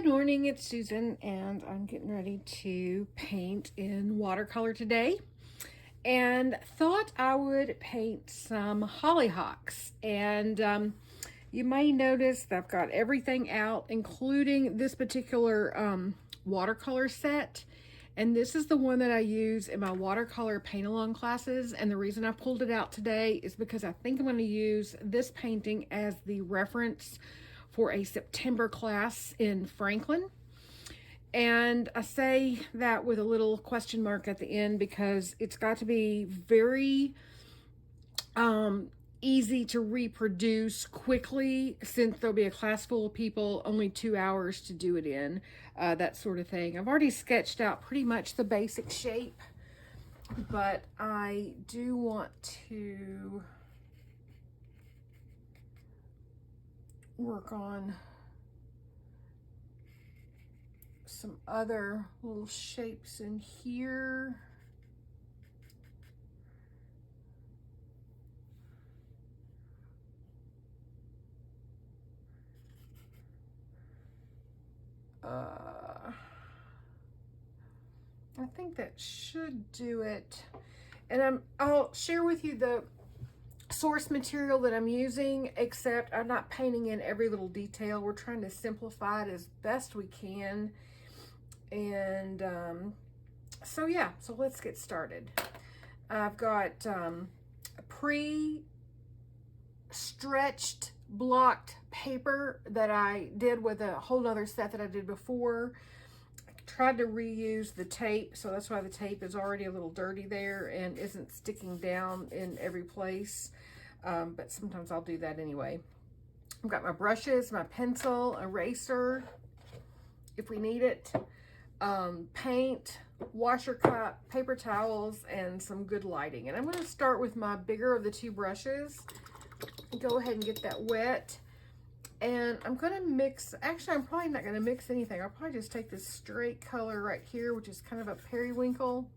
Good morning, it's Susan, and I'm getting ready to paint in watercolor today. And thought I would paint some hollyhocks. And you may notice that I've got everything out, including this particular watercolor set. And this is the one that I use in my watercolor paint-along classes. And the reason I pulled it out today is because I think I'm going to use this painting as the reference for a September class in Franklin. And I say that with a little question mark at the end because it's got to be very easy to reproduce quickly, since there'll be a class full of people, only 2 hours to do it in, that sort of thing. I've already sketched out pretty much the basic shape, but I do want to work on some other little shapes in here. I think that should do it. And I'll share with you the source material that I'm using, except I'm not painting in every little detail. We're trying to simplify it as best we can. And so yeah, so let's get started. I've got pre-stretched blocked paper that I did with a whole other set that I did before. I tried to reuse the tape, so that's why the tape is already a little dirty there and isn't sticking down in every place. But sometimes I'll do that anyway. I've got my brushes, my pencil, eraser, if we need it, paint, washer cup, paper towels, and some good lighting. And I'm going to start with my bigger of the two brushes. Go ahead and get that wet. And I'm going to mix, actually I'm probably not going to mix anything. I'll probably just take this straight color right here, which is kind of a periwinkle,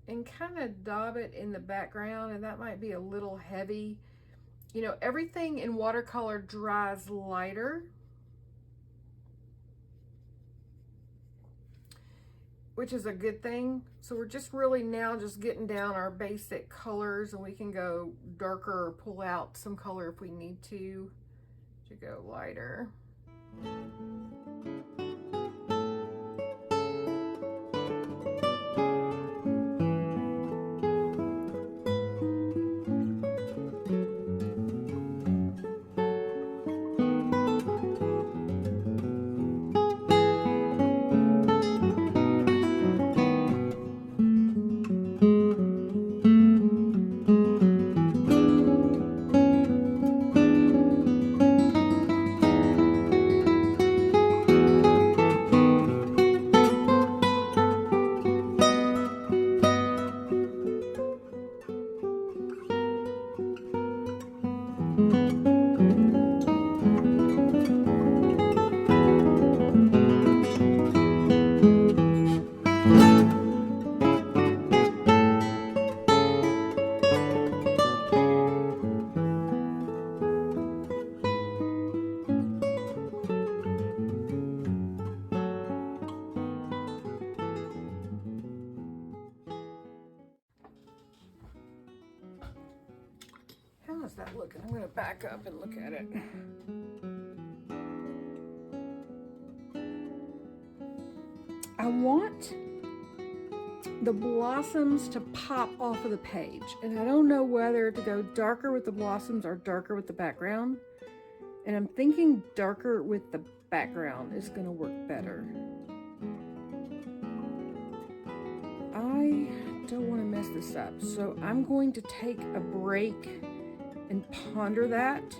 and kind of daub it in the background. And that might be a little heavy. You know, everything in watercolor dries lighter, which is a good thing. So we're just really now just getting down our basic colors, and we can go darker or pull out some color if we need to go lighter. How's that looking? I'm going to back up and look at it. I want the blossoms to pop off of the page, and I don't know whether to go darker with the blossoms or darker with the background. And I'm thinking darker with the background is going to work better. I don't want to mess this up, so I'm going to take a break and ponder that.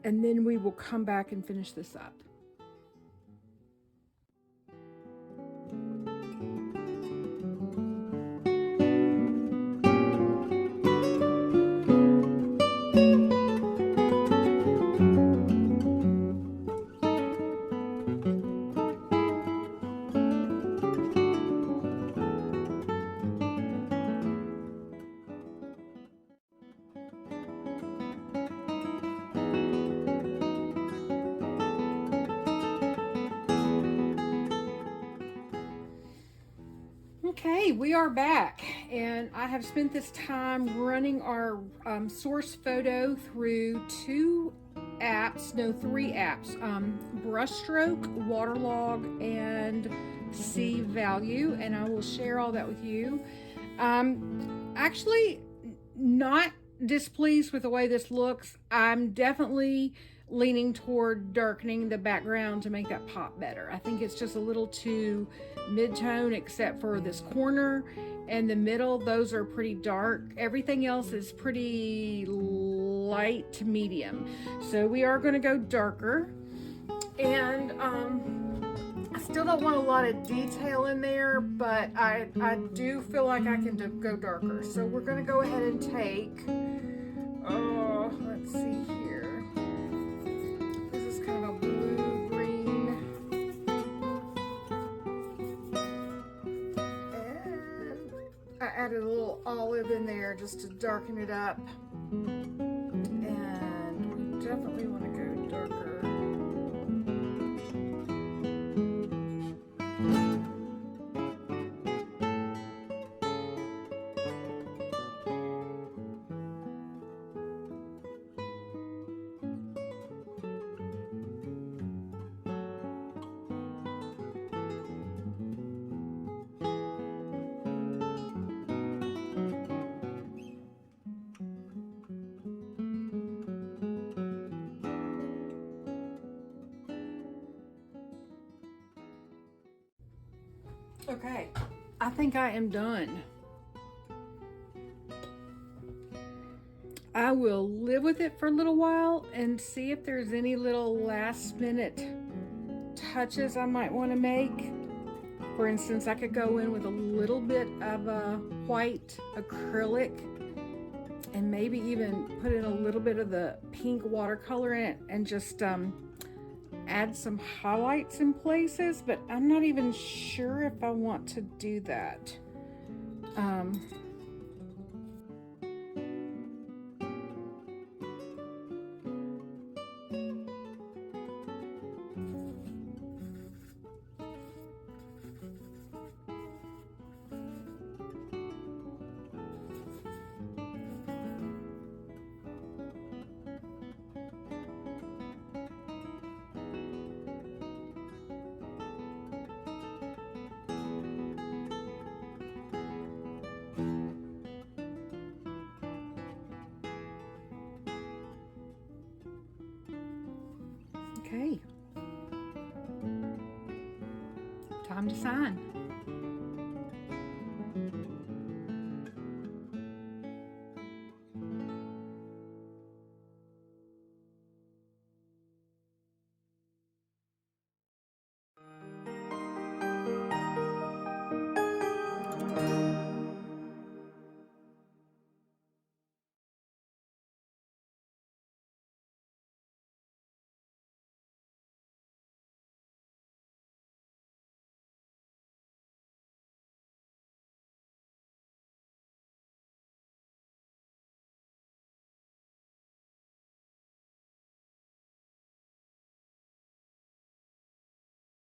And then we will come back and finish this up. Okay, we are back, and I have spent this time running our source photo through three apps, brushstroke, waterlog, and C value, and I will share all that with you. Actually, not displeased with the way this looks. I'm definitely leaning toward darkening the background to make that pop better. I think it's just a little too mid-tone, except for this corner and the middle. Those are pretty dark. Everything else is pretty light to medium. So we are going to go darker. And I still don't want a lot of detail in there, but I do feel like I can go darker. So we're going to go ahead and take, let's see here. This is kind of a blue-green. And I added a little olive in there just to darken it up. And we definitely want to go darker. Okay, I think I am done. I will live with it for a little while and see if there's any little last minute touches I might want to make. For instance, I could go in with a little bit of a white acrylic and maybe even put in a little bit of the pink watercolor in it and just add some highlights in places, but I'm not even sure if I want to do that. Okay. Time to sign.